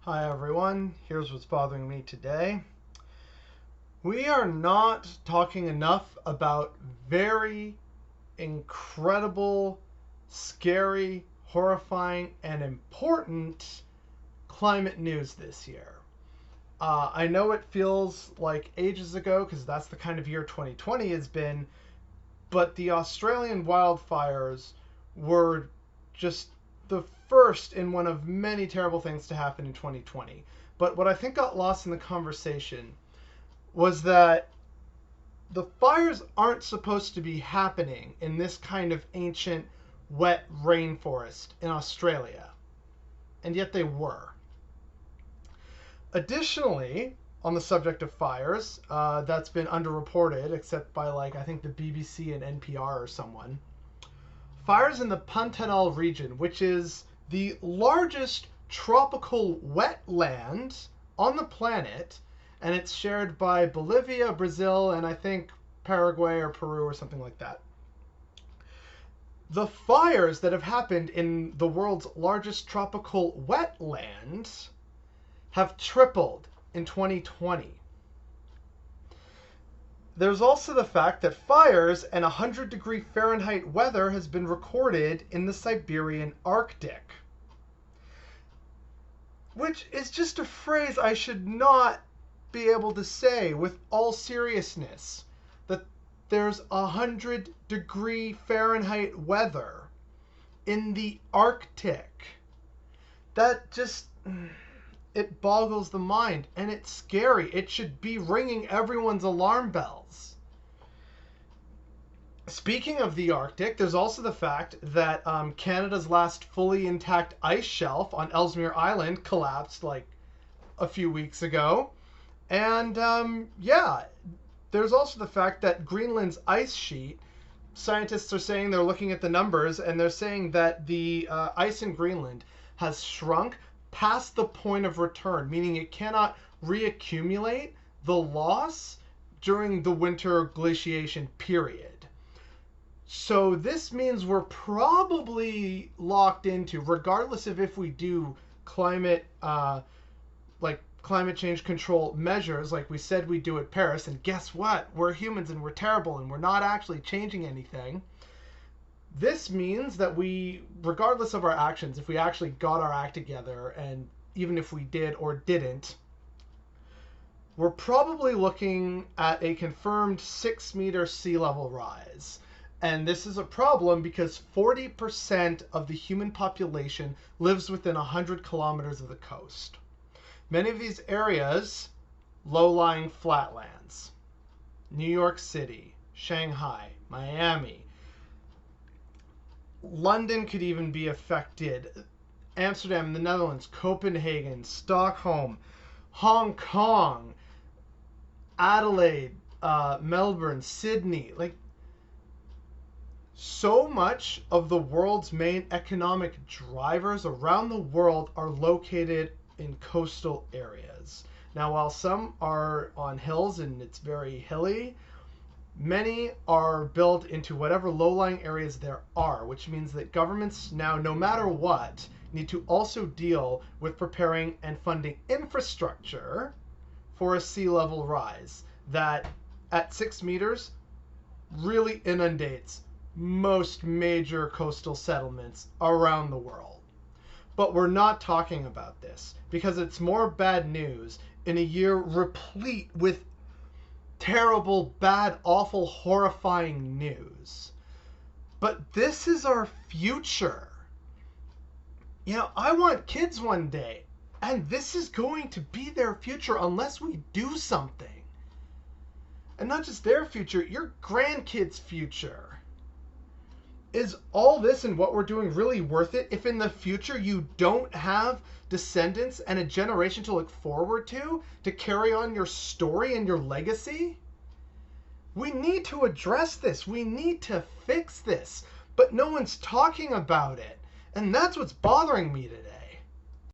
Hi everyone, here's what's bothering me today. We are not talking enough about very incredible, scary, horrifying, and important climate news this year. I know it feels like ages ago because that's the kind of year 2020 has been, but the Australian wildfires were just the first in one of many terrible things to happen in 2020. But what I think got lost in the conversation was that the fires aren't supposed to be happening in this kind of ancient, wet rainforest in Australia. And yet they were. Additionally, on the subject of fires, that's been underreported, except by, I think the BBC and NPR or someone. Fires in the Pantanal region, which is the largest tropical wetland on the planet, and it's shared by Bolivia, Brazil, and I think Paraguay or Peru or something like that. The fires that have happened in the world's largest tropical wetland have tripled in 2020. There's also the fact that fires and 100-degree Fahrenheit weather has been recorded in the Siberian Arctic. Which is just a phrase I should not be able to say with all seriousness. That there's 100-degree Fahrenheit weather in the Arctic. That just... it boggles the mind, and it's scary. It should be ringing everyone's alarm bells. Speaking of the Arctic, there's also the fact that Canada's last fully intact ice shelf on Ellesmere Island collapsed a few weeks ago. And there's also the fact that Greenland's ice sheet, scientists are saying they're looking at the numbers, and they're saying that the ice in Greenland has shrunk past the point of return, meaning it cannot reaccumulate the loss during the winter glaciation period. So this means we're probably locked into, regardless of if we do climate change control measures like we said we do at Paris, and guess what? We're humans and we're terrible and we're not actually changing anything. This means that we, regardless of our actions, if we actually got our act together, and even if we did or didn't, we're probably looking at a confirmed 6-meter sea level rise. And this is a problem because 40% of the human population lives within 100 kilometers of the coast. Many of these areas, low-lying flatlands. New York City, Shanghai, Miami, London could even be affected. Amsterdam, the Netherlands, Copenhagen, Stockholm, Hong Kong, Adelaide, Melbourne, Sydney. So much of the world's main economic drivers around the world are located in coastal areas. Now, while some are on hills and it's very hilly, many are built into whatever low-lying areas there are, which means that governments now, no matter what, need to also deal with preparing and funding infrastructure for a sea level rise that, at 6 meters, really inundates most major coastal settlements around the world. But we're not talking about this because it's more bad news in a year replete with terrible, bad, awful, horrifying news. But this is our future. I want kids one day, and this is going to be their future unless we do something. And not just their future, your grandkids' future. Is all this and what we're doing really worth it if in the future you don't have descendants and a generation to look forward to carry on your story and your legacy? We need to address this. We need to fix this. But no one's talking about it. And that's what's bothering me today.